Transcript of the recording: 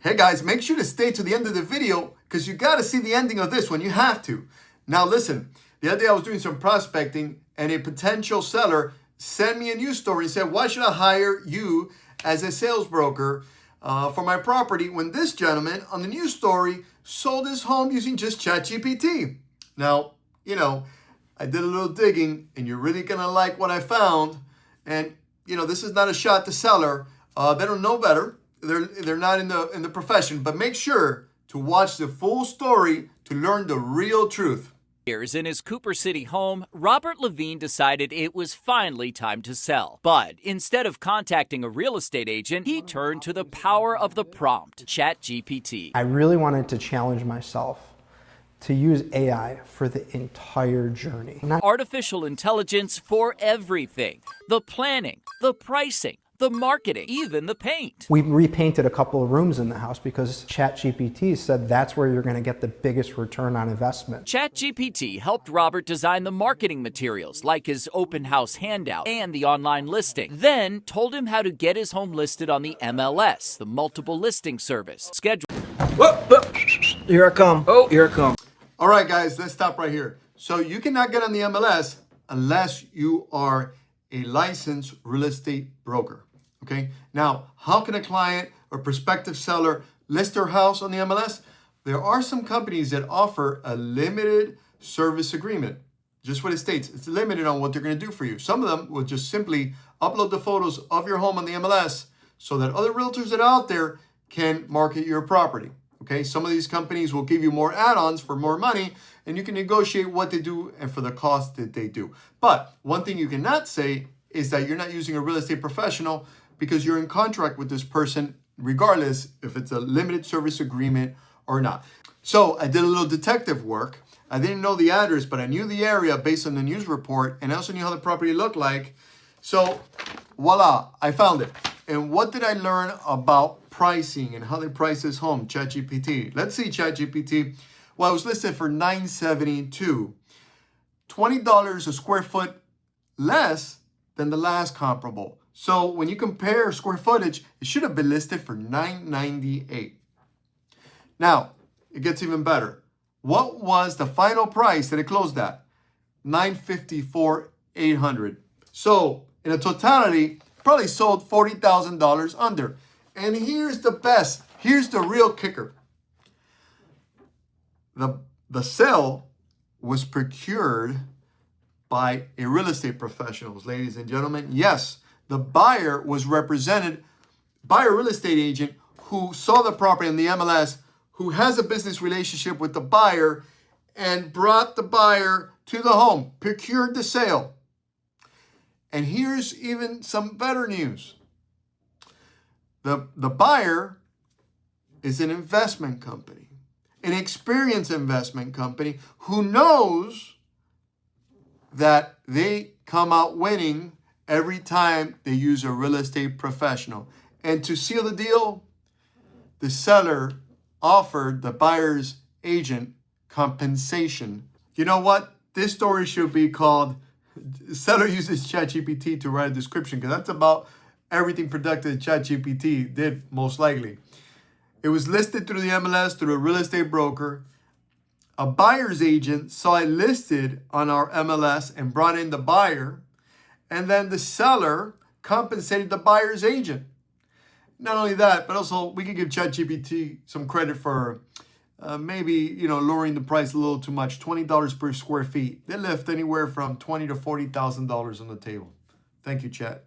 Hey guys, make sure to stay to the end of the video because you got to see the ending of this one. You have to. Now listen, the other day I was doing some prospecting and a potential seller sent me a news story and said, why should I hire you as a sales broker for my property when this gentleman on the news story sold his home using just ChatGPT? Now, I did a little digging and you're really going to like what I found. And, this is not a shot to seller. They don't know better. They're not in the profession, but make sure to watch the full story to learn the real truth. In his Cooper City home, Robert Levine decided it was finally time to sell. But instead of contacting a real estate agent, he turned to the power of the prompt, ChatGPT. I really wanted to challenge myself to use AI for the entire journey. Artificial intelligence for everything. The planning, the pricing, the marketing, even the paint. We repainted a couple of rooms in the house because ChatGPT said that's where you're going to get the biggest return on investment. ChatGPT helped Robert design the marketing materials like his open house handout and the online listing. Then told him how to get his home listed on the MLS, the multiple listing service. Here I come. Here I come. All right, guys, let's stop right here. So you cannot get on the MLS unless you are a licensed real estate broker. Okay. Now, how can a client or prospective seller list their house on the MLS? There are some companies that offer a limited service agreement. Just what it states, it's limited on what they're going to do for you. Some of them will just simply upload the photos of your home on the MLS so that other realtors that are out there can market your property. Okay, some of these companies will give you more add-ons for more money, and you can negotiate what they do and for the cost that they do. But one thing you cannot say is that you're not using a real estate professional because you're in contract with this person, regardless if it's a limited service agreement or not. So I did a little detective work. I didn't know the address, but I knew the area based on the news report, and I also knew how the property looked like. So voila, I found it. And what did I learn about pricing and how they price this home? ChatGPT. Let's see ChatGPT. Well, it was listed for $972, $20 a square foot less than the last comparable. So when you compare square footage, it should have been listed for $998. Now, it gets even better. What was the final price that it closed at? $954,800. So in a totality, probably sold $40,000 under. And here's the best. Here's the real kicker. The sale was procured by a real estate professional, ladies and gentlemen. Yes, the buyer was represented by a real estate agent who saw the property on the MLS, who has a business relationship with the buyer, and brought the buyer to the home, procured the sale. And here's even some better news. The buyer is an investment company, an experienced investment company who knows that they come out winning every time they use a real estate professional. And to seal the deal, the seller offered the buyer's agent compensation. You know what? This story should be called Seller Uses ChatGPT to Write a Description, because that's about everything productive ChatGPT did, most likely. It was listed through the MLS, through a real estate broker. A buyer's agent saw it listed on our MLS and brought in the buyer. And then the seller compensated the buyer's agent. Not only that, but also we can give ChatGPT some credit for maybe, lowering the price a little too much. $20 per square feet. They left anywhere from $20,000 to $40,000 on the table. Thank you, Chat.